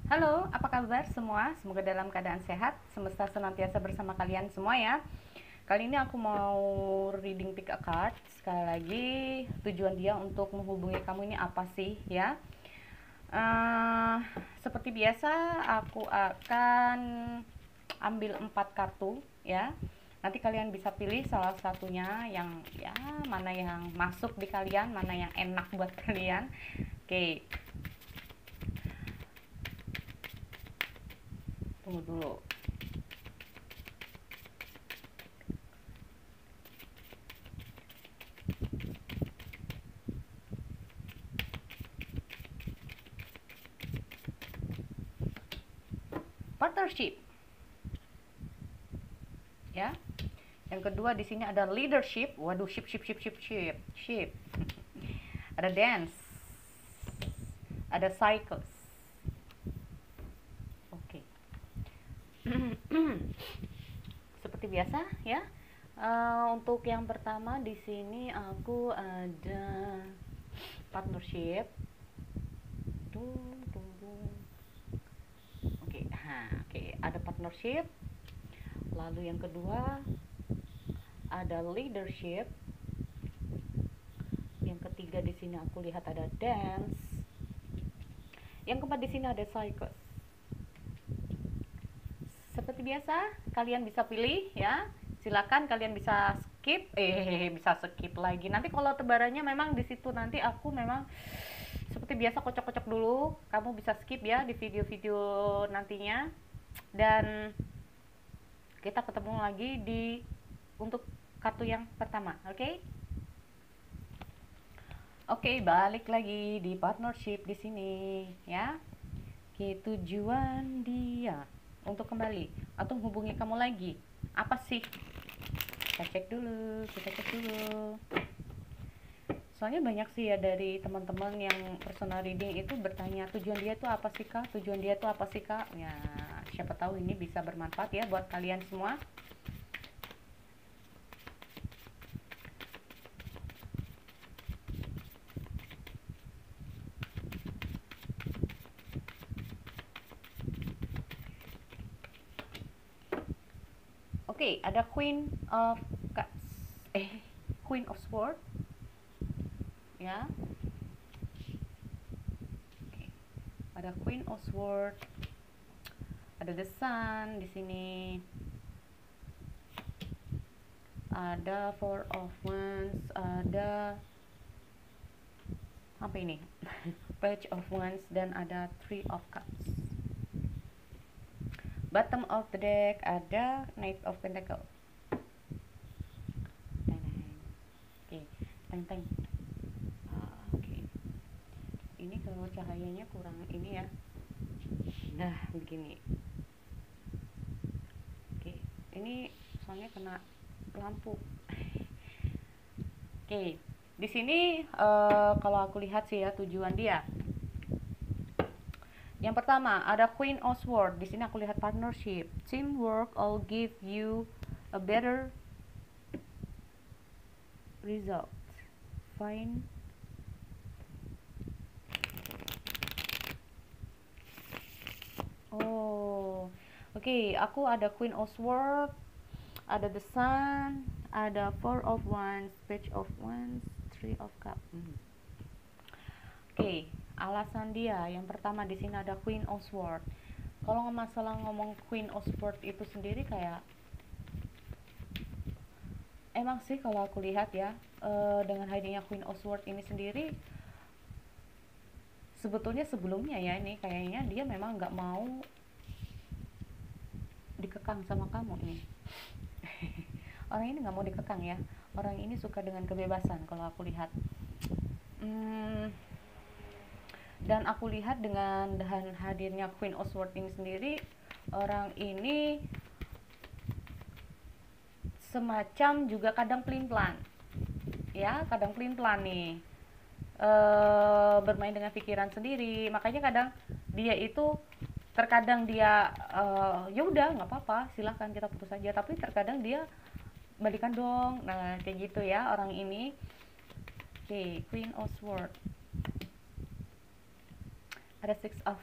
Halo, apa kabar semua? Semoga dalam keadaan sehat, semesta senantiasa bersama kalian semua ya. Kali ini aku mau reading pick a card. Sekali lagi, tujuan dia untuk menghubungi kamu ini apa sih ya? Eh, Seperti biasa, aku akan ambil 4 kartu ya. Nanti kalian bisa pilih salah satunya yang ya mana yang masuk di kalian, mana yang enak buat kalian. Oke, tunggu dulu. Partnership ya. Yang kedua di sini ada leadership. Waduh, ship. Ada dance. Ada cycles. Oke. Seperti biasa ya. Untuk yang pertama di sini aku ada partnership. Oke, oke, ada partnership. Lalu yang kedua ada leadership. Yang ketiga di sini aku lihat ada dance. Yang keempat di sini ada cycles. Seperti biasa, kalian bisa pilih ya. Silakan kalian bisa skip lagi. Nanti kalau tebarannya memang di situ nanti aku memang seperti biasa kocok-kocok dulu. Kamu bisa skip ya di video-video nantinya. Dan kita ketemu lagi di untuk kartu yang pertama, oke? Okay? Oke, balik lagi di partnership di sini ya. Oke, tujuan dia untuk kembali atau hubungi kamu lagi. Apa sih? Kita cek dulu. Soalnya banyak sih ya dari teman-teman yang personal reading itu bertanya tujuan dia itu apa sih kak? Tujuan dia itu apa sih kak? Ya, siapa tahu ini bisa bermanfaat ya buat kalian semua. Oke, ada Queen of Swords ya. Oke. Ada Queen of Swords, ada The Sun di sini. Ada Four of Wands, ada apa ini? Page of Wands dan ada Three of Cups. Bottom of the deck ada Knight of Pentacles. Oke, teng. Oke. Ini kalau cahayanya kurang ini ya. Nah, begini. Oke, ini soalnya kena lampu. Oke, di sini kalau aku lihat sih ya tujuan dia. Yang pertama ada Queen of Swords. Di sini aku lihat partnership, teamwork, all give you a better result. Find Oke, aku ada Queen of Swords, ada The Sun, ada Four of Wands, Page of Wands, Three of Cups. Oke, alasan dia yang pertama di sini ada Queen of Swords. Kalau masalah ngomong Queen of Swords itu sendiri kayak emang sih kalau aku lihat ya dengan hadirnya Queen of Swords ini sendiri sebetulnya sebelumnya ya ini kayaknya dia memang nggak mau dikekang sama kamu nih. Orang ini nggak mau dikekang ya. Orang ini suka dengan kebebasan kalau aku lihat. Dan aku lihat dengan hadirnya Queen of Swords ini sendiri, orang ini semacam juga kadang pelin-pelan ya, kadang pelin-pelan nih bermain dengan pikiran sendiri. Makanya kadang dia itu terkadang dia ya udah nggak apa-apa silahkan kita putus aja, tapi terkadang dia balikan dong. Nah kayak gitu ya orang ini. Oke, Queen of Swords, ada Six of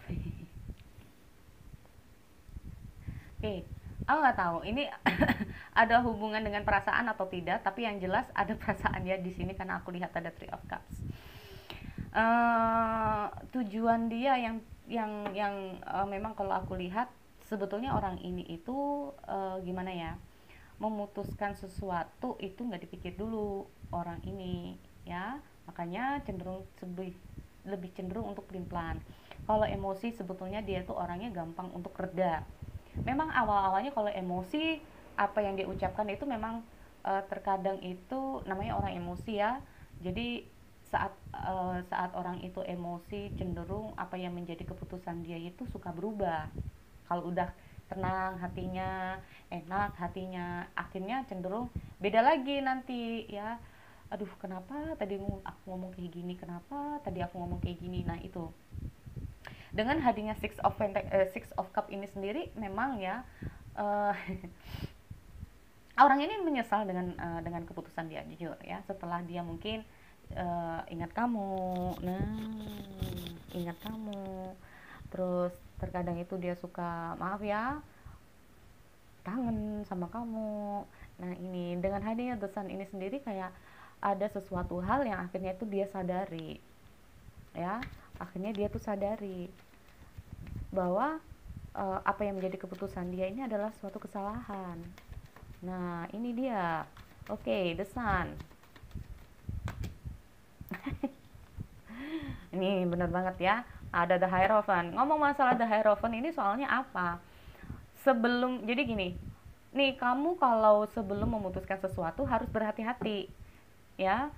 Oke, aku nggak tahu ini ada hubungan dengan perasaan atau tidak, tapi yang jelas ada perasaan ya di sini karena aku lihat ada Three of Cups. Tujuan dia yang memang kalau aku lihat sebetulnya orang ini itu gimana ya, memutuskan sesuatu itu nggak dipikir dulu orang ini ya, makanya cenderung lebih cenderung untuk pelin-pelan. Kalau emosi sebetulnya dia tuh orangnya gampang untuk reda. Memang awal-awalnya kalau emosi apa yang dia ucapkan itu memang terkadang itu namanya orang emosi ya. Jadi saat orang itu emosi cenderung apa yang menjadi keputusan dia itu suka berubah. Kalau udah tenang hatinya, enak hatinya, akhirnya cenderung beda lagi nanti ya. Aduh, kenapa tadi aku ngomong kayak gini, kenapa tadi aku ngomong kayak gini. Nah itu dengan hadirnya Six of Cup ini sendiri memang ya uh, orang ini menyesal dengan keputusan dia, jujur ya, setelah dia mungkin ingat kamu, nah ingat kamu, terus terkadang itu dia suka maaf ya kangen sama kamu. Nah ini dengan hadirnya The Sun ini sendiri kayak ada sesuatu hal yang akhirnya itu dia sadari ya, akhirnya dia tuh sadari bahwa apa yang menjadi keputusan dia ini adalah suatu kesalahan. Nah ini dia, oke, The Sun. Ini bener banget ya, ada The Hierophant. Ngomong masalah The Hierophant ini soalnya apa, sebelum, jadi gini nih, kamu kalau sebelum memutuskan sesuatu harus berhati-hati ya,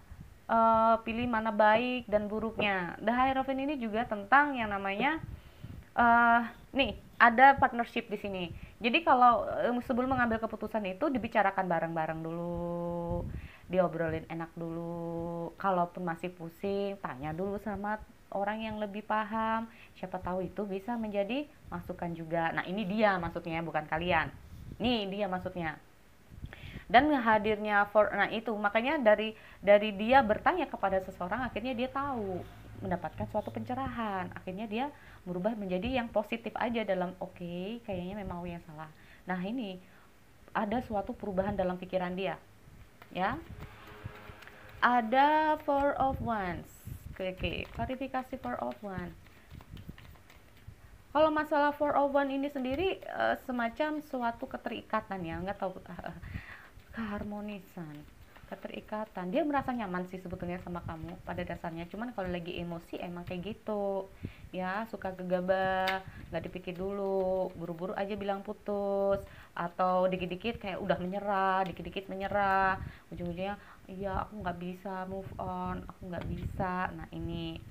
pilih mana baik dan buruknya. The Hierophant ini juga tentang yang namanya nih ada partnership di sini. Jadi kalau sebelum mengambil keputusan itu dibicarakan bareng-bareng dulu, diobrolin enak dulu. Kalaupun masih pusing, tanya dulu sama orang yang lebih paham. Siapa tahu itu bisa menjadi masukan juga. Nah ini dia maksudnya, bukan kalian. Nih dia maksudnya. Dan hadirnya nah itu makanya dari dia bertanya kepada seseorang, akhirnya dia tahu mendapatkan suatu pencerahan, akhirnya dia merubah menjadi yang positif aja dalam oke, kayaknya memang yang salah. Nah ini ada suatu perubahan dalam pikiran dia ya. Ada Four of Wands. Oke, klarifikasi Four of Wands. Kalau masalah Four of Wands ini sendiri semacam suatu keterikatan ya, nggak tahu keharmonisan, keterikatan. Dia merasa nyaman sih sebetulnya sama kamu pada dasarnya, cuman kalau lagi emosi emang kayak gitu ya, suka gegabah, nggak dipikir dulu, buru-buru aja bilang putus, atau dikit-dikit kayak udah menyerah, dikit-dikit menyerah, ujung-ujungnya iya aku nggak bisa move on, aku nggak bisa. Nah ini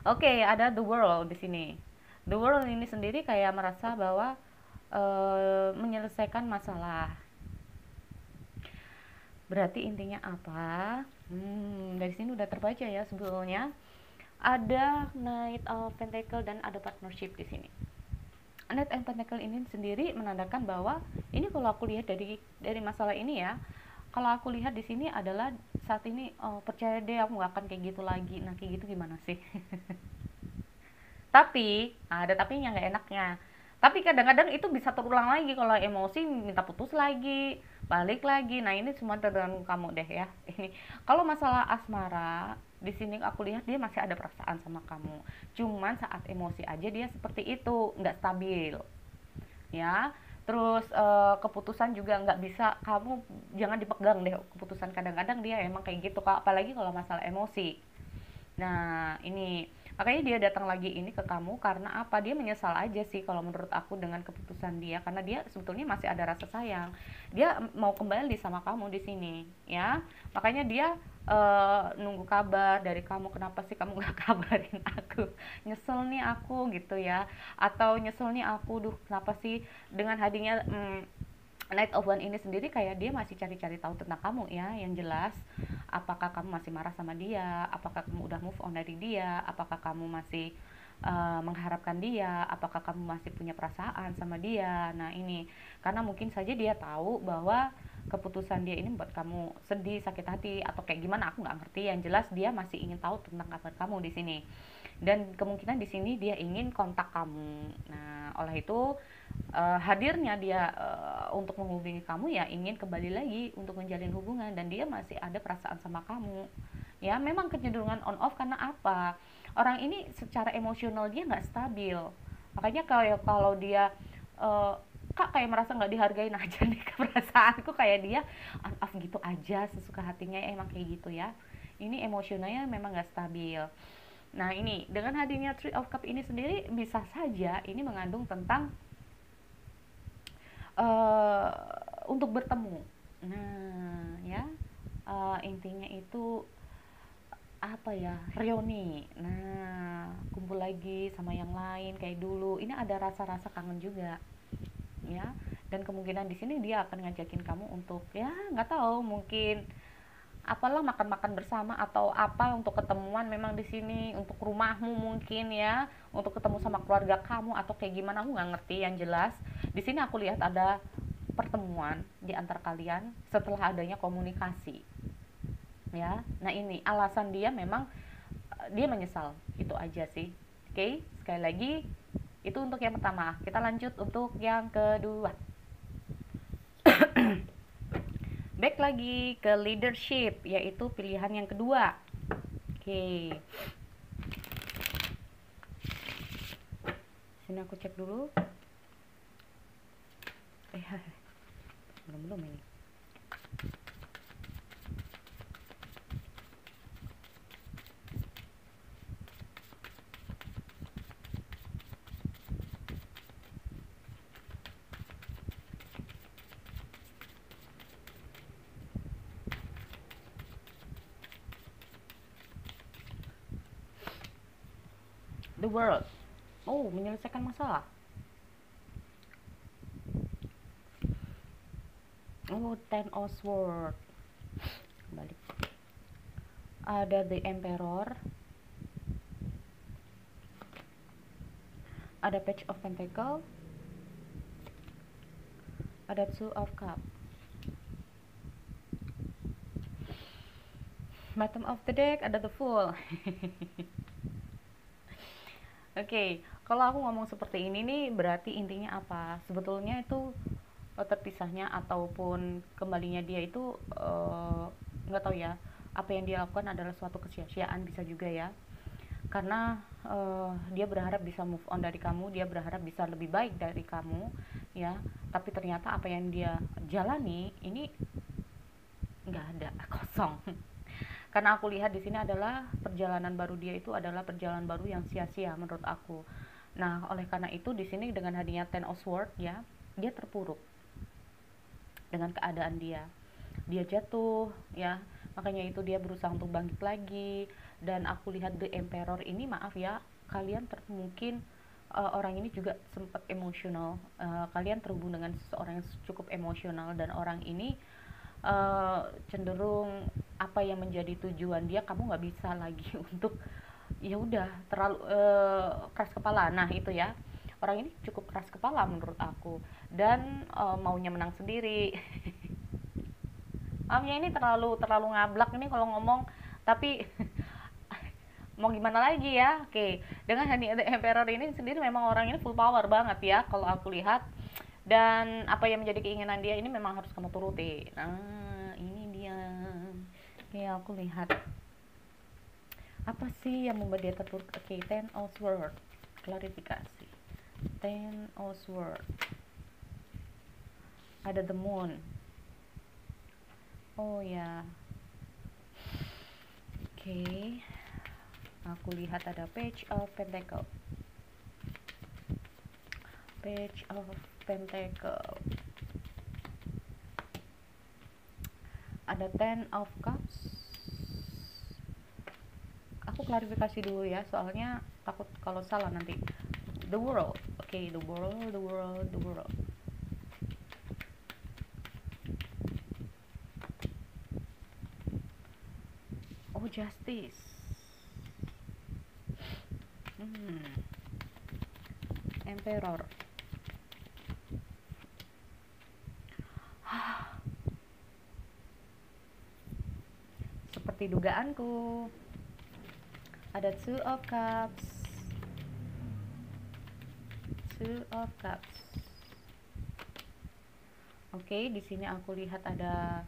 oke, ada The World di sini. The World ini sendiri kayak merasa bahwa menyelesaikan masalah. Berarti intinya apa? Dari sini udah terbaca ya sebetulnya. Ada Knight of Pentacle dan ada partnership di sini. Knight of Pentacle ini sendiri menandakan bahwa ini kalau aku lihat dari masalah ini ya, kalau aku lihat di sini adalah saat ini percaya deh aku nggak akan kayak gitu lagi. Nah kayak gitu gimana sih? Tapi ada tapinya, nggak enaknya. Tapi kadang-kadang itu bisa terulang lagi kalau emosi, minta putus lagi, balik lagi. Nah ini semua tergantung kamu deh ya. Ini kalau masalah asmara di sini aku lihat dia masih ada perasaan sama kamu. Cuman saat emosi aja dia seperti itu, nggak stabil. Ya. Terus keputusan juga nggak bisa, kamu jangan dipegang deh keputusan, kadang-kadang dia emang kayak gitu, apalagi kalau masalah emosi. Nah ini makanya dia datang lagi ini ke kamu karena apa, dia menyesal aja sih kalau menurut aku dengan keputusan dia, karena dia sebetulnya masih ada rasa sayang, dia mau kembali sama kamu di sini ya, makanya dia nunggu kabar dari kamu, kenapa sih kamu nggak kabarin aku, nyesel nih aku gitu ya, atau nyesel nih aku, duh kenapa sih. Dengan hadirnya Knight of Wands ini sendiri kayak dia masih cari-cari tahu tentang kamu ya, yang jelas apakah kamu masih marah sama dia, apakah kamu udah move on dari dia, apakah kamu masih mengharapkan dia, apakah kamu masih punya perasaan sama dia. Nah ini karena mungkin saja dia tahu bahwa keputusan dia ini membuat kamu sedih, sakit hati, atau kayak gimana aku nggak ngerti, yang jelas dia masih ingin tahu tentang kabar kamu di sini dan kemungkinan di sini dia ingin kontak kamu. Nah, oleh itu hadirnya dia untuk menghubungi kamu ya ingin kembali lagi untuk menjalin hubungan, dan dia masih ada perasaan sama kamu. Ya, memang kecenderungan on off karena apa? Orang ini secara emosional dia nggak stabil. Makanya kayak kalau dia eh, kak kayak merasa nggak dihargain aja nih, perasaanku kayak dia on off gitu aja, sesuka hatinya ya, emang kayak gitu ya. Ini emosionalnya memang nggak stabil. Nah, ini dengan hadirnya Three of Cup ini sendiri bisa saja ini mengandung tentang uh, untuk bertemu. Nah, ya, intinya itu apa ya, reuni. Nah, kumpul lagi sama yang lain kayak dulu. Ini ada rasa-rasa kangen juga, ya. Dan kemungkinan di sini dia akan ngajakin kamu untuk ya nggak tahu, mungkin apalah, makan-makan bersama atau apa, untuk ketemuan memang di sini untuk rumahmu mungkin ya, untuk ketemu sama keluarga kamu atau kayak gimana aku nggak ngerti. Yang jelas di sini aku lihat ada pertemuan di antar kalian setelah adanya komunikasi, ya. Nah, ini alasan dia memang dia menyesal, itu aja sih. Oke, sekali lagi itu untuk yang pertama. Kita lanjut untuk yang kedua. Back lagi ke leadership, yaitu pilihan yang kedua. Oke, sini aku cek dulu. Belum ini. The world. Oh, menyelesaikan masalah. Oh, Ten of Swords. Balik. Ada The Emperor. Ada Page of Pentacle. Ada Two of Cups. Bottom of the deck ada The Fool. Oke, kalau aku ngomong seperti ini nih berarti intinya apa? Sebetulnya itu terpisahnya ataupun kembalinya dia itu nggak tahu ya, apa yang dia lakukan adalah suatu kesia-siaan, bisa juga ya, karena dia berharap bisa move on dari kamu, dia berharap bisa lebih baik dari kamu, ya. Tapi ternyata apa yang dia jalani ini nggak ada, kosong. Karena aku lihat di sini adalah perjalanan baru dia itu adalah perjalanan baru yang sia-sia menurut aku. Nah, oleh karena itu di sini dengan hadirnya Ten of Swords ya, dia terpuruk dengan keadaan dia. Dia jatuh ya, makanya itu dia berusaha untuk bangkit lagi. Dan aku lihat The Emperor ini, maaf ya, kalian mungkin orang ini juga sempat emosional. Kalian terhubung dengan seseorang yang cukup emosional, dan orang ini cenderung apa yang menjadi tujuan dia kamu nggak bisa lagi untuk ya udah terlalu keras kepala. Nah, itu ya, orang ini cukup keras kepala menurut aku, dan maunya menang sendiri. Amnya ini terlalu ngablak ini kalau ngomong, tapi mau gimana lagi ya. Oke, dengan Honey the Emperor ini sendiri memang orang ini full power banget ya kalau aku lihat, dan apa yang menjadi keinginan dia ini memang harus kamu turuti. Nah, ini dia. Oke, aku lihat apa sih yang membuat dia terpuruk. Oke, Ten of Swords, klarifikasi. Ten of Swords, ada the Moon. Oh ya, oke. Aku lihat ada Page of Pentacle. Page of Pentacle. Ada Ten of Cups. Aku klarifikasi dulu ya, soalnya takut kalau salah nanti. The World. Oke, the world, the world, the world. Oh, Justice. Emperor. Seperti dugaanku, ada Two of Cups. Two of Cups. Oke, di sini aku lihat ada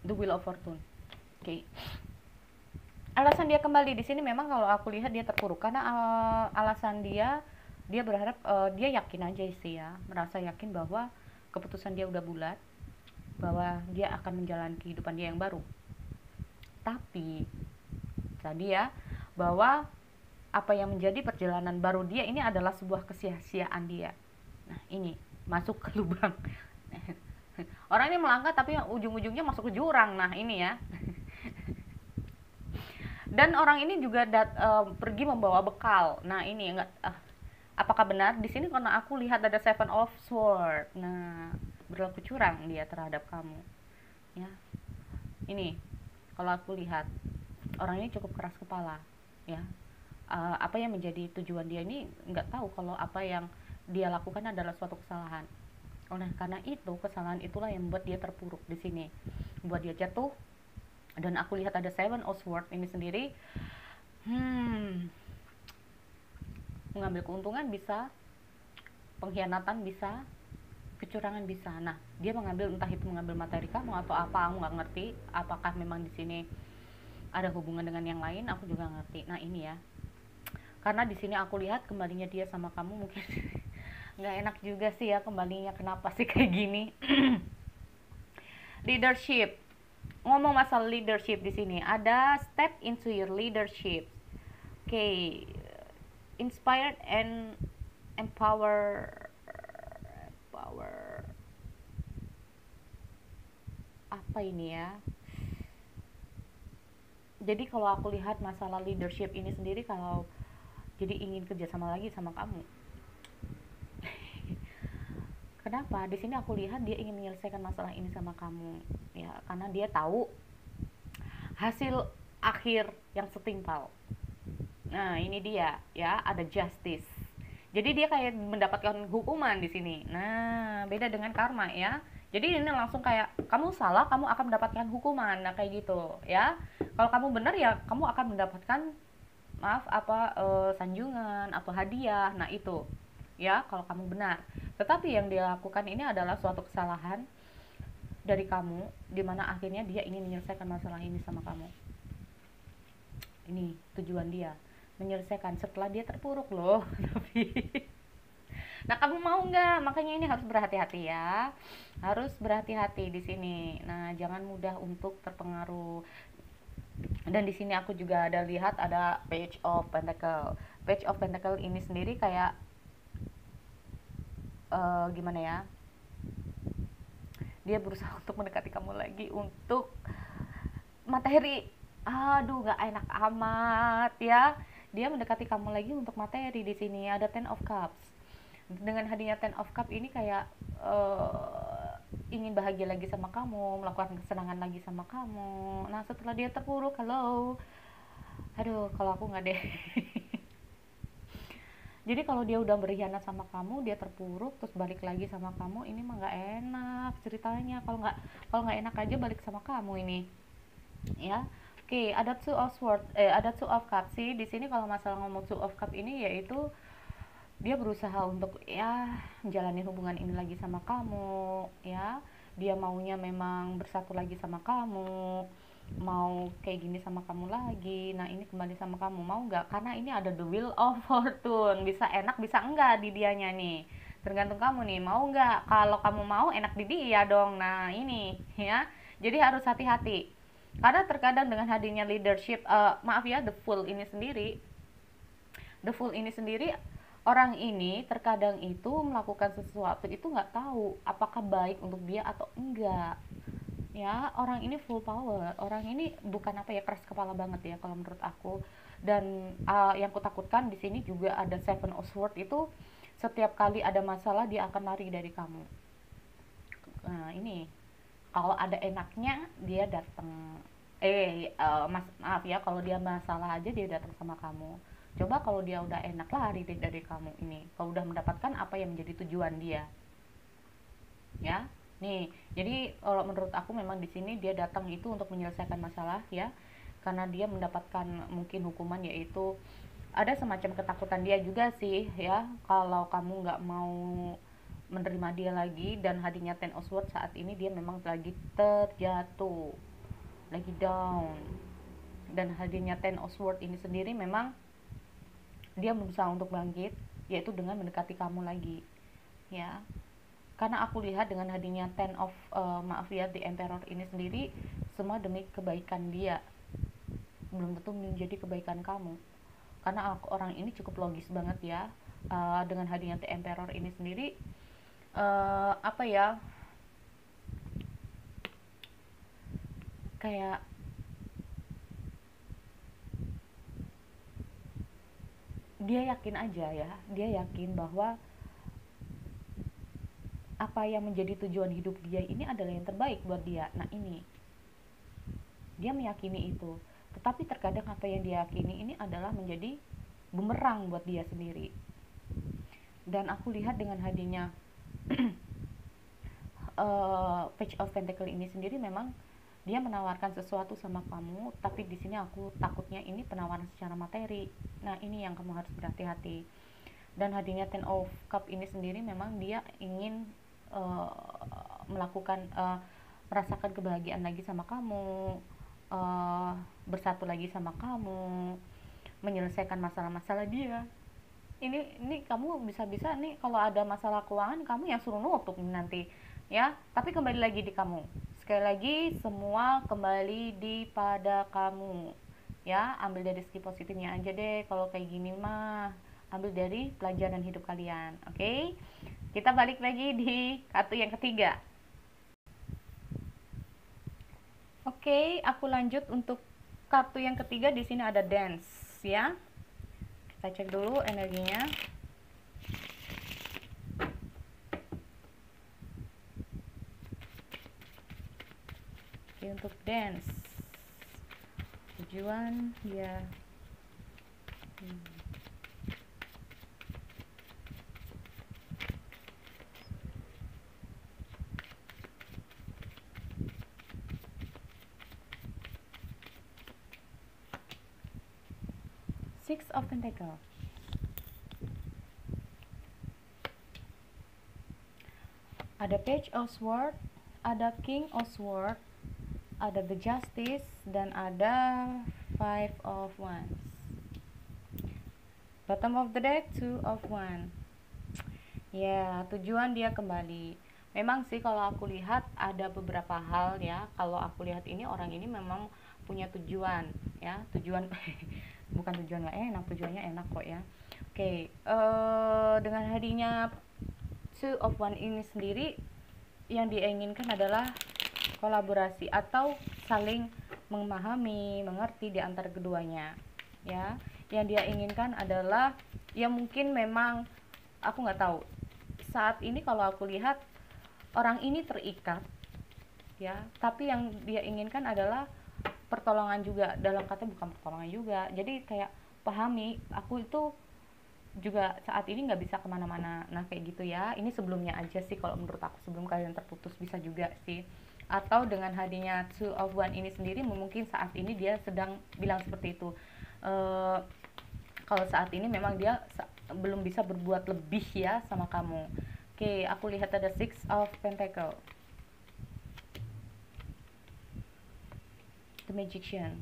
The Wheel of Fortune. Oke. Alasan dia kembali di sini memang kalau aku lihat dia terpuruk karena alasan dia berharap dia yakin aja sih ya, merasa yakin bahwa keputusan dia udah bulat, bahwa dia akan menjalani kehidupan dia yang baru. Tapi tadi ya, bahwa apa yang menjadi perjalanan baru dia ini adalah sebuah kesia-siaan dia. Nah, ini masuk ke lubang. Orang ini melangkah tapi ujung-ujungnya masuk ke jurang. Nah, ini ya. Dan orang ini juga pergi membawa bekal. Nah, ini enggak apakah benar di sini karena aku lihat ada Seven of Swords. Nah, berlaku curang dia terhadap kamu. Ya. Ini kalau aku lihat orang ini cukup keras kepala, ya. Apa yang menjadi tujuan dia ini nggak tahu kalau apa yang dia lakukan adalah suatu kesalahan. Oleh karena itu, kesalahan itulah yang membuat dia terpuruk di sini, membuat dia jatuh. Dan aku lihat ada Seven of Swords ini sendiri, mengambil keuntungan bisa, pengkhianatan bisa, kecurangan bisa. Nah, dia mengambil, entah itu mengambil materi kamu atau apa, aku nggak ngerti. Apakah memang di sini ada hubungan dengan yang lain, aku juga ngerti. Nah, ini ya, karena di sini aku lihat kembalinya dia sama kamu mungkin nggak enak juga sih ya kembalinya. Kenapa sih kayak gini? Leadership, ngomong masalah leadership di sini ada step into your leadership. Okay, inspired and empower apa ini ya. Jadi kalau aku lihat masalah leadership ini sendiri, kalau jadi ingin kerjasama lagi sama kamu. Kenapa? Di sini aku lihat dia ingin menyelesaikan masalah ini sama kamu, ya, karena dia tahu hasil akhir yang setimpal. Nah, ini dia, ya, ada justice. Jadi dia kayak mendapatkan hukuman di sini. Nah, beda dengan karma ya. Jadi ini langsung kayak kamu salah, kamu akan mendapatkan hukuman. Nah, kayak gitu, ya. Kalau kamu benar ya, kamu akan mendapatkan sanjungan atau hadiah. Nah, itu. Ya, kalau kamu benar. Tetapi yang dia lakukan ini adalah suatu kesalahan dari kamu, dimana akhirnya dia ingin menyelesaikan masalah ini sama kamu. Ini tujuan dia, menyelesaikan setelah dia terpuruk loh. Tapi nah, kamu mau nggak? Makanya ini harus berhati-hati ya, harus berhati-hati di sini. Nah, jangan mudah untuk terpengaruh. Dan di sini aku juga ada lihat ada Page of Pentacle. Page of Pentacle ini sendiri kayak gimana ya, dia berusaha untuk mendekati kamu lagi untuk materi. Aduh, gak enak amat ya. Dia mendekati kamu lagi untuk materi. Di sini ada Ten of Cups. Dengan hadirnya Ten of Cups ini kayak ingin bahagia lagi sama kamu, melakukan kesenangan lagi sama kamu. Nah, setelah dia terpuruk, aduh, kalau aku nggak deh. Jadi kalau dia udah berkhianat sama kamu, dia terpuruk terus balik lagi sama kamu, ini mah nggak enak ceritanya. Kalau nggak enak aja balik sama kamu ini, ya. Oke, ada Two of Swords, ada Two of Cups sih di sini. Kalau masalah ngomong Two of Cups ini, yaitu dia berusaha untuk ya menjalani hubungan ini lagi sama kamu, ya. Dia maunya memang bersatu lagi sama kamu, mau kayak gini sama kamu lagi. Nah, ini kembali sama kamu, mau nggak? Karena ini ada the wheel of fortune, bisa enak bisa enggak di dianya nih, tergantung kamu nih, mau nggak. Kalau kamu mau, enak di dia dong. Nah, ini ya, jadi harus hati-hati karena terkadang dengan hadirnya leadership, the fool ini sendiri, orang ini terkadang itu melakukan sesuatu itu nggak tahu apakah baik untuk dia atau enggak. Ya, orang ini full power, orang ini bukan keras kepala banget ya kalau menurut aku. Dan yang kutakutkan di sini juga ada Seven of Swords, itu setiap kali ada masalah dia akan lari dari kamu. Nah, ini kalau ada enaknya dia datang, kalau dia masalah aja dia datang sama kamu. Coba kalau dia udah enak, lari dari kamu. Ini kalau udah mendapatkan apa yang menjadi tujuan dia, ya. Nih, jadi kalau menurut aku memang di sini dia datang itu untuk menyelesaikan masalah ya, karena dia mendapatkan mungkin hukuman, yaitu ada semacam ketakutan dia juga sih ya, kalau kamu nggak mau menerima dia lagi. Dan hadirnya Ten of Swords saat ini dia memang lagi terjatuh, lagi down. Dan hadirnya Ten of Swords ini sendiri memang dia berusaha untuk bangkit, yaitu dengan mendekati kamu lagi ya. Karena aku lihat dengan hadirnya Ten of maaf ya, The Emperor ini sendiri semua demi kebaikan dia, belum tentu menjadi kebaikan kamu. Karena orang ini cukup logis banget ya. Dengan hadirnya The Emperor ini sendiri, apa ya, kayak dia yakin aja ya, dia yakin bahwa apa yang menjadi tujuan hidup dia ini adalah yang terbaik buat dia. Nah ini, dia meyakini itu. Tetapi terkadang apa yang dia yakini ini adalah menjadi bumerang buat dia sendiri. Dan aku lihat dengan hadirnya Page of Pentacle ini sendiri, memang dia menawarkan sesuatu sama kamu, tapi di sini aku takutnya ini penawaran secara materi. Nah ini yang kamu harus berhati-hati. Dan hadirnya Ten of Cup ini sendiri memang dia ingin merasakan kebahagiaan lagi sama kamu, bersatu lagi sama kamu, menyelesaikan masalah-masalah dia. Ini kamu bisa-bisa nih kalau ada masalah keuangan, kamu yang suruh nutup nanti ya. Tapi kembali lagi di kamu, sekali lagi semua kembali di pada kamu ya. Ambil dari segi positifnya aja deh. Kalau kayak gini mah ambil dari pelajaran hidup kalian. Oke, kita balik lagi di kartu yang ketiga. Oke, aku lanjut untuk kartu yang ketiga. Di sini ada Dance ya. Kita cek dulu energinya. Oke, untuk Dance, tujuan dia Six of Pentacles. Ada Page of Swords, ada King of Swords, ada The Justice, dan ada Five of Wands. Bottom of the deck, Two of Wands. Ya, tujuan dia kembali. Memang sih kalau aku lihat ada beberapa hal ya. Kalau aku lihat ini, orang ini memang punya tujuan ya. Tujuan bukan tujuan nggak enak, tujuannya enak kok ya. Oke, dengan hadirnya Two of Wands ini sendiri, yang dia inginkan adalah kolaborasi atau saling memahami, mengerti di antara keduanya ya. Yang dia inginkan adalah, ya mungkin memang aku nggak tahu saat ini, kalau aku lihat orang ini terikat ya, tapi yang dia inginkan adalah pertolongan juga. Dalam kata bukan pertolongan juga, jadi kayak pahami, aku itu juga saat ini nggak bisa kemana-mana. Nah kayak gitu ya. Ini sebelumnya aja sih kalau menurut aku, sebelum kalian terputus, bisa juga sih. Atau dengan hadirnya Two of Wands ini sendiri, mungkin saat ini dia sedang bilang seperti itu. Kalau saat ini memang dia belum bisa berbuat lebih ya sama kamu. Oke, aku lihat ada Six of Pentacles, The Magician.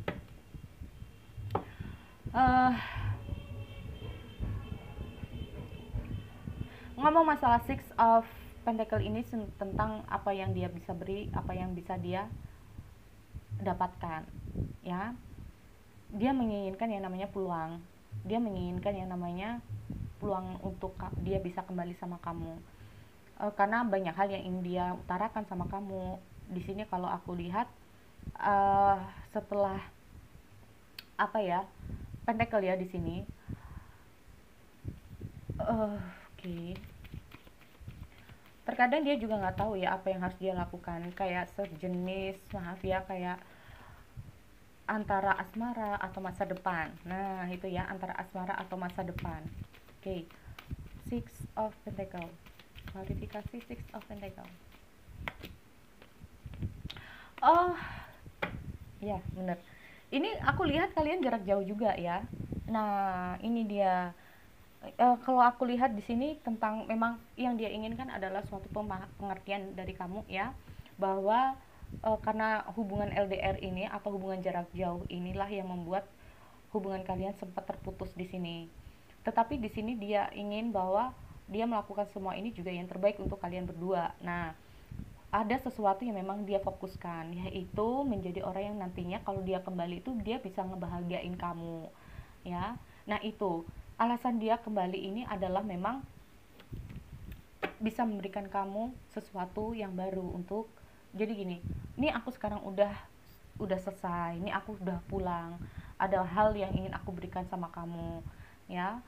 Ngomong masalah Six of Pentacle ini tentang apa yang dia bisa beri, apa yang bisa dia dapatkan ya. Dia menginginkan yang namanya peluang, dia menginginkan yang namanya peluang untuk dia bisa kembali sama kamu, karena banyak hal yang ingin dia utarakan sama kamu. Di sini kalau aku lihat, setelah apa ya, Pentacle ya di sini, oke. Terkadang dia juga nggak tahu ya apa yang harus dia lakukan, kayak sejenis, maaf ya, kayak antara asmara atau masa depan. Nah itu ya, antara asmara atau masa depan. Oke, Six of Pentacles, klarifikasi Six of Pentacles. Oh, ya bener. Ini aku lihat kalian jarak jauh juga ya. Nah, ini dia. Kalau aku lihat di sini tentang memang yang dia inginkan adalah suatu pengertian dari kamu ya, bahwa karena hubungan LDR ini atau hubungan jarak jauh inilah yang membuat hubungan kalian sempat terputus di sini. Tetapi di sini dia ingin bahwa dia melakukan semua ini juga yang terbaik untuk kalian berdua. Nah, ada sesuatu yang memang dia fokuskan, yaitu menjadi orang yang nantinya kalau dia kembali itu dia bisa ngebahagiain kamu ya. Nah, itu alasan dia kembali ini adalah memang bisa memberikan kamu sesuatu yang baru untuk, jadi gini, ini aku sekarang udah selesai, ini aku udah pulang, ada hal yang ingin aku berikan sama kamu ya.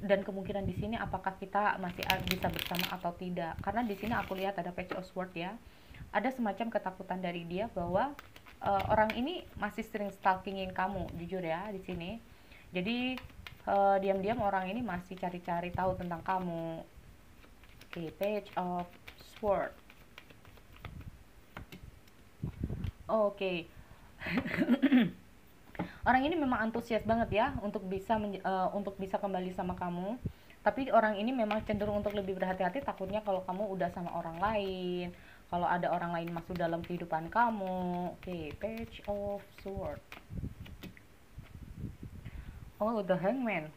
Dan kemungkinan di sini apakah kita masih bisa bersama atau tidak, karena di sini aku lihat ada Page of Swords ya, ada semacam ketakutan dari dia bahwa orang ini masih sering stalkingin kamu, jujur ya di sini. Jadi diam-diam orang ini masih cari-cari tahu tentang kamu. Oke, Page of Swords. Oke. Orang ini memang antusias banget ya untuk bisa kembali sama kamu. Tapi orang ini memang cenderung untuk lebih berhati-hati, takutnya kalau kamu udah sama orang lain, kalau ada orang lain masuk dalam kehidupan kamu. Oke, Page of Swords. Oh, The Hangman.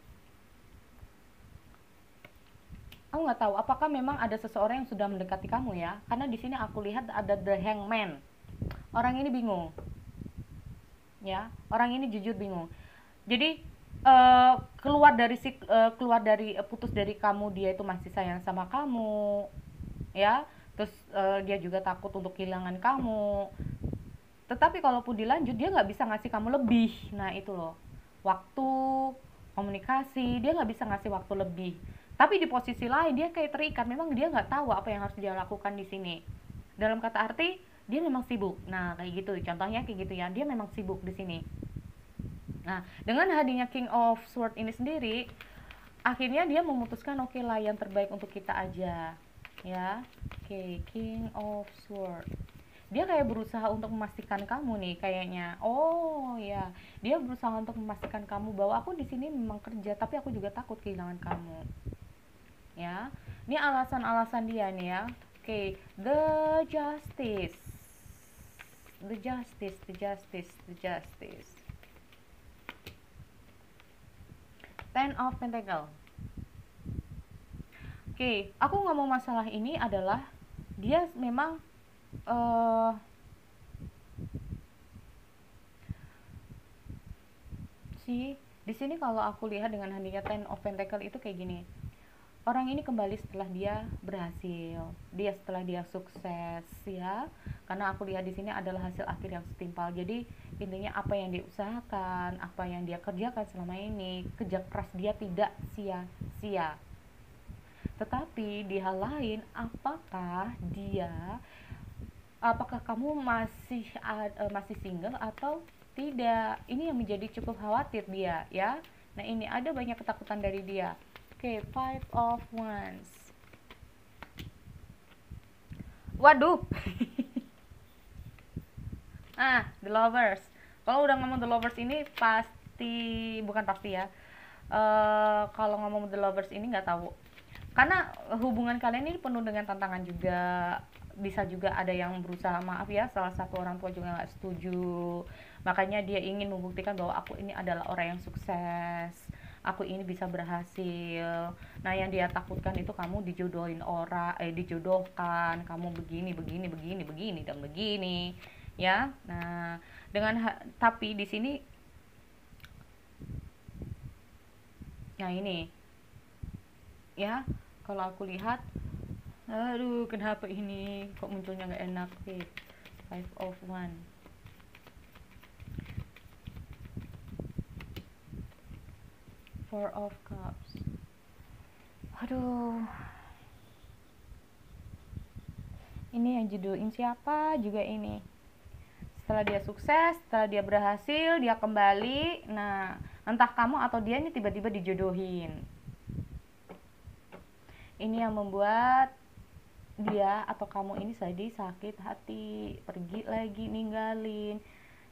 Aku nggak tahu apakah memang ada seseorang yang sudah mendekati kamu ya, karena di sini aku lihat ada The Hangman. Orang ini bingung ya, orang ini jujur bingung. Jadi putus dari kamu, dia itu masih sayang sama kamu ya. Terus dia juga takut untuk kehilangan kamu, tetapi kalaupun dilanjut dia nggak bisa ngasih kamu lebih. Nah itu loh, waktu, komunikasi, dia nggak bisa ngasih waktu lebih. Tapi di posisi lain dia kayak terikat, memang dia nggak tahu apa yang harus dia lakukan di sini. Dalam kata arti dia memang sibuk. Nah kayak gitu, contohnya kayak gitu ya, dia memang sibuk di sini. Nah dengan hadirnya King of Sword ini sendiri, akhirnya dia memutuskan oke lah, yang terbaik untuk kita aja ya. Oke, King of Sword, dia kayak berusaha untuk memastikan kamu nih kayaknya. Oh ya, dia berusaha untuk memastikan kamu bahwa aku di sini memang kerja, tapi aku juga takut kehilangan kamu ya. Ini alasan-alasan dia nih ya. Oke, the justice, the justice, the justice, the justice. Ten of Pentacle. Oke, aku ngomong masalah ini adalah dia memang sih di sini kalau aku lihat dengan hadirnya Ten of Pentacle itu kayak gini. Orang ini kembali setelah dia berhasil, setelah dia sukses ya. Karena aku lihat di sini adalah hasil akhir yang setimpal. Jadi intinya apa yang dia usahakan, apa yang dia kerjakan selama ini, kerja keras dia tidak sia-sia. Tetapi di hal lain, apakah kamu masih single atau tidak? Ini yang menjadi cukup khawatir dia ya. Nah ini ada banyak ketakutan dari dia. Oke, Five of Wands. Waduh. The Lovers. Kalau udah ngomong The Lovers ini bukan pasti ya. Kalau ngomong The Lovers ini nggak tahu. Karena hubungan kalian ini penuh dengan tantangan juga. Bisa juga ada yang berusaha, maaf ya, salah satu orang tua juga nggak setuju. Makanya dia ingin membuktikan bahwa aku ini adalah orang yang sukses, aku ini bisa berhasil. Nah yang dia takutkan itu kamu dijodohkan, kamu begini dan begini ya. Nah tapi di sini, nah ini ya, kalau aku lihat, aduh kenapa ini kok munculnya nggak enak sih. Five of One, Four of Cups. Aduh, ini yang judulin siapa juga ini. Setelah dia sukses, setelah dia berhasil, dia kembali. Nah entah kamu atau dia ini tiba-tiba dijodohin. Ini yang membuat dia atau kamu ini jadi sakit hati, pergi lagi ninggalin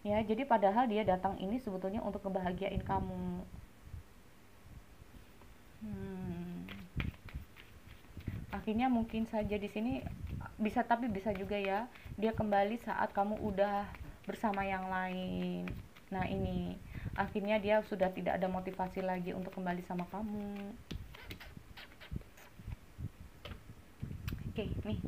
ya. Jadi padahal dia datang ini sebetulnya untuk ngebahagiain kamu. Akhirnya mungkin saja di sini bisa, tapi bisa juga ya dia kembali saat kamu udah bersama yang lain. Nah ini akhirnya dia sudah tidak ada motivasi lagi untuk kembali sama kamu. Oke, nih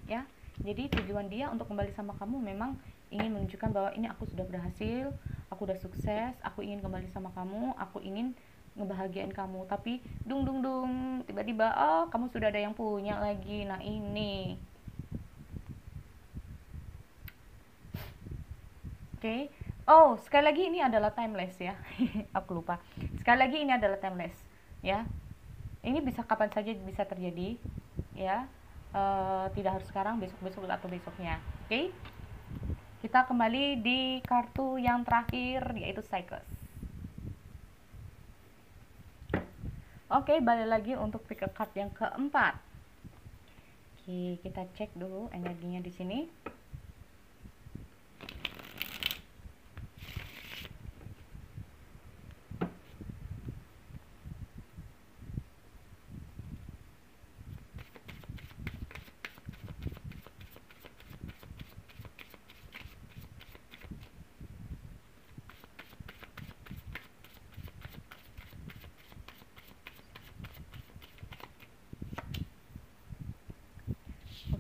ya. Jadi tujuan dia untuk kembali sama kamu memang ingin menunjukkan bahwa ini aku sudah berhasil, aku udah sukses, aku ingin kembali sama kamu, aku ingin ngebahagiain kamu. Tapi dung dung dung tiba-tiba oh kamu sudah ada yang punya lagi. Nah ini oke. Oh sekali lagi ini adalah timeless ya. Aku lupa, sekali lagi ini adalah timeless ya. Ini bisa kapan saja bisa terjadi ya. Tidak harus sekarang, besok-besok atau besoknya. Oke, kita kembali di kartu yang terakhir yaitu Cycles. Oke, balik lagi untuk pick a card yang keempat. Oke, kita cek dulu energinya di sini.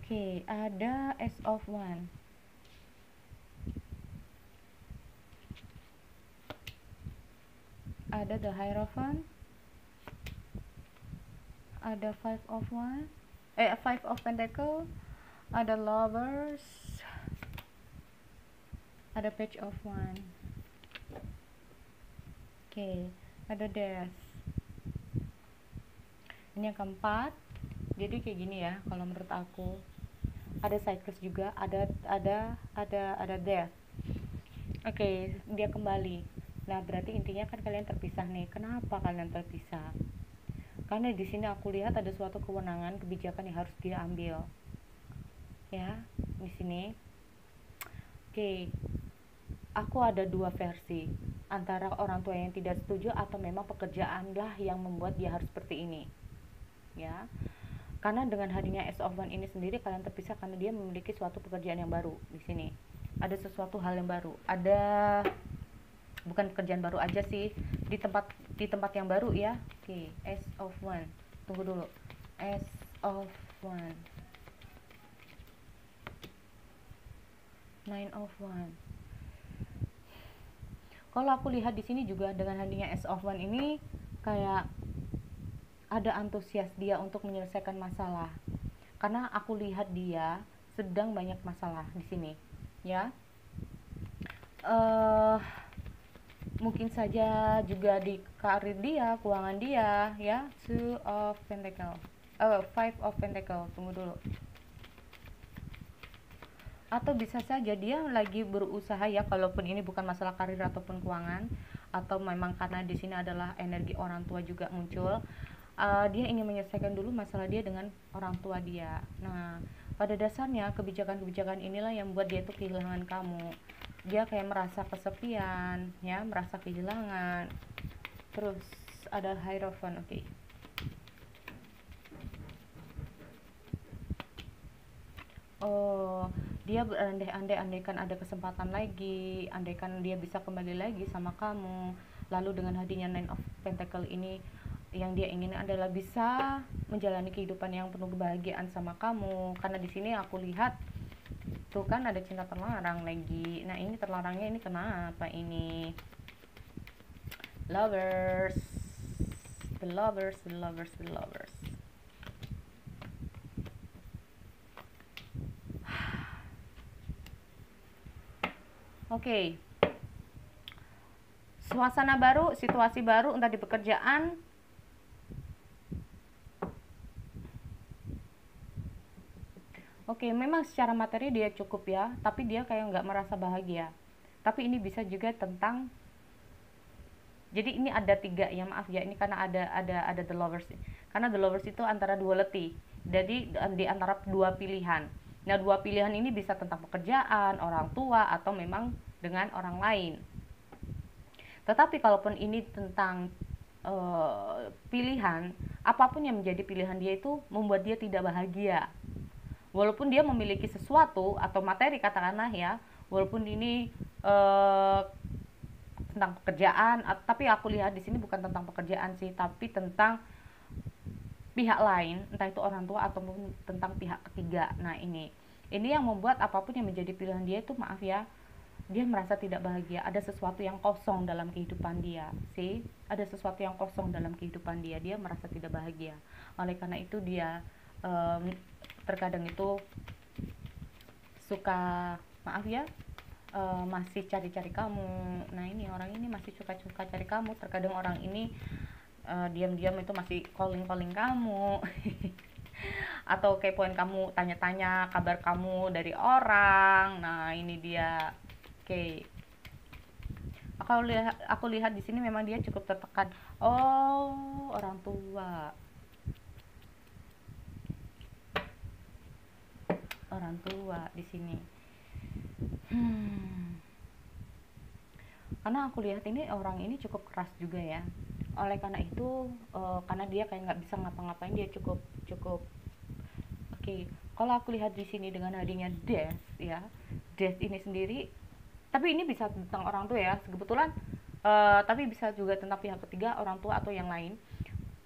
Oke, ada Ace of Wands. Ada The Hierophant. Ada Five of Wands. Five of Pentacles. Ada Lovers. Ada Page of Wands. Oke, ada Death. Ini yang keempat. Jadi kayak gini ya kalau menurut aku. Ada Cycles juga, ada Death. Oke, dia kembali. Nah, berarti intinya kan kalian terpisah nih. Kenapa kalian terpisah? Karena di sini aku lihat ada suatu kewenangan, kebijakan yang harus dia ambil. Ya, di sini. Oke. Aku ada dua versi. Antara orang tua yang tidak setuju atau memang pekerjaanlah yang membuat dia harus seperti ini. Ya. Karena dengan hadirnya Ace of Wands ini sendiri kalian terpisah karena dia memiliki suatu pekerjaan yang baru di sini. Ada sesuatu hal yang baru. Ada bukan pekerjaan baru aja sih, di tempat yang baru ya. Oke, Ace of Wands. Tunggu dulu. Ace of Wands. Nine of Wands. Kalau aku lihat di sini juga dengan hadirnya Ace of Wands ini kayak ada antusias dia untuk menyelesaikan masalah. Karena aku lihat dia sedang banyak masalah di sini, ya. Mungkin saja juga di karir dia, keuangan dia, ya. Two of Pentacles. Five of Pentacles. Tunggu dulu. Atau bisa saja dia lagi berusaha ya, kalaupun ini bukan masalah karir ataupun keuangan, atau memang karena di sini adalah energi orang tua juga muncul. Dia ingin menyelesaikan dulu masalah dia dengan orang tua dia. Nah, pada dasarnya kebijakan-kebijakan inilah yang membuat dia tuh kehilangan kamu. Dia kayak merasa kesepian, ya, merasa kehilangan. Terus ada Hierophant, oke. Oh, dia berandai-andai, andaikan ada kesempatan lagi, andaikan dia bisa kembali lagi sama kamu. Lalu dengan hadirnya Nine of Pentacles ini, yang dia ingin adalah bisa menjalani kehidupan yang penuh kebahagiaan sama kamu. Karena di sini aku lihat tuh kan ada cinta terlarang lagi. Nah, ini terlarangnya ini kenapa ini? Lovers. The lovers, the lovers, the lovers. Oke. Suasana baru, situasi baru, entah di pekerjaan. Oke, memang secara materi dia cukup ya, tapi dia kayak nggak merasa bahagia. Tapi ini bisa juga tentang Jadi ini ada tiga ya, maaf ya, ini karena ada the lovers. Karena the lovers itu antara duality, jadi di antara dua pilihan. Nah, dua pilihan ini bisa tentang pekerjaan, orang tua, atau memang dengan orang lain. Tetapi kalaupun ini tentang pilihan, apapun yang menjadi pilihan dia itu membuat dia tidak bahagia. Walaupun dia memiliki sesuatu atau materi katakanlah ya, walaupun ini tentang pekerjaan, tapi aku lihat di sini bukan tentang pekerjaan sih, tapi tentang pihak lain, entah itu orang tua ataupun tentang pihak ketiga. Nah, ini yang membuat apapun yang menjadi pilihan dia itu, maaf ya, dia merasa tidak bahagia. Ada sesuatu yang kosong dalam kehidupan dia sih, ada sesuatu yang kosong dalam kehidupan dia merasa tidak bahagia. Oleh karena itu dia terkadang itu suka, maaf ya, masih cari-cari kamu. Nah, ini orang ini masih suka cari kamu. Terkadang orang ini diam-diam itu masih calling kamu atau kepoin kamu, tanya-tanya kabar kamu dari orang. Nah, ini dia. Oke. Aku lihat di sini memang dia cukup tertekan. Oh, orang tua. Orang tua di sini. Karena aku lihat ini orang ini cukup keras juga ya. Oleh karena itu, karena dia kayak nggak bisa ngapa-ngapain, dia cukup oke. Kalau aku lihat di sini dengan adanya death ya, death ini sendiri, tapi ini bisa tentang orang tua ya kebetulan, tapi bisa juga tentang pihak ketiga, orang tua atau yang lain.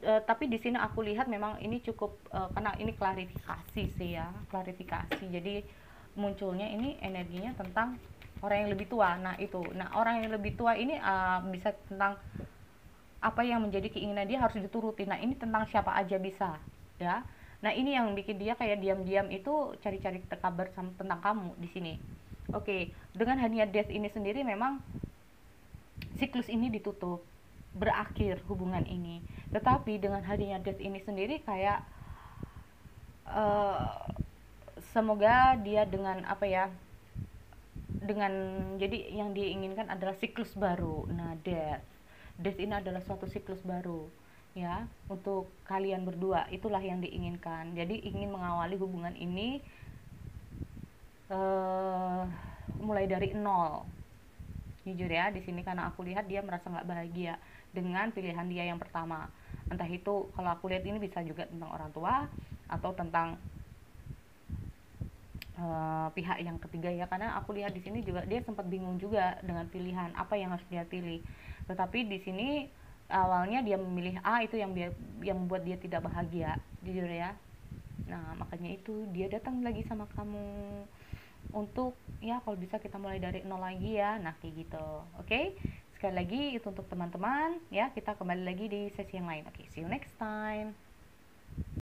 Tapi di sini aku lihat memang ini cukup, karena ini klarifikasi sih ya, klarifikasi. Jadi munculnya ini energinya tentang orang yang lebih tua. Nah, orang yang lebih tua ini bisa tentang apa yang menjadi keinginan dia harus dituruti. Nah, ini tentang siapa aja bisa ya. Nah, ini yang bikin dia kayak diam-diam itu cari-cari kabar tentang kamu di sini. Oke, dengan hadiah death ini sendiri memang siklus ini ditutup, berakhir hubungan ini. Tetapi dengan hadiah death ini sendiri kayak semoga dia dengan apa ya, dengan, jadi yang diinginkan adalah siklus baru. Nah, death ini adalah suatu siklus baru ya untuk kalian berdua, itulah yang diinginkan. Jadi ingin mengawali hubungan ini mulai dari nol. Jujur ya, di sini karena aku lihat dia merasa nggak bahagia dengan pilihan dia yang pertama. Entah itu, kalau aku lihat ini bisa juga tentang orang tua atau tentang pihak yang ketiga ya, karena aku lihat di sini juga dia sempat bingung juga dengan pilihan apa yang harus dia pilih. Tetapi di sini awalnya dia memilih A, itu yang membuat dia tidak bahagia, jujur ya. Nah, makanya itu dia datang lagi sama kamu untuk ya kalau bisa kita mulai dari nol lagi ya. Nah, kayak gitu. Oke? Sekali lagi itu untuk teman-teman ya, kita kembali lagi di sesi yang lain. Oke, see you next time.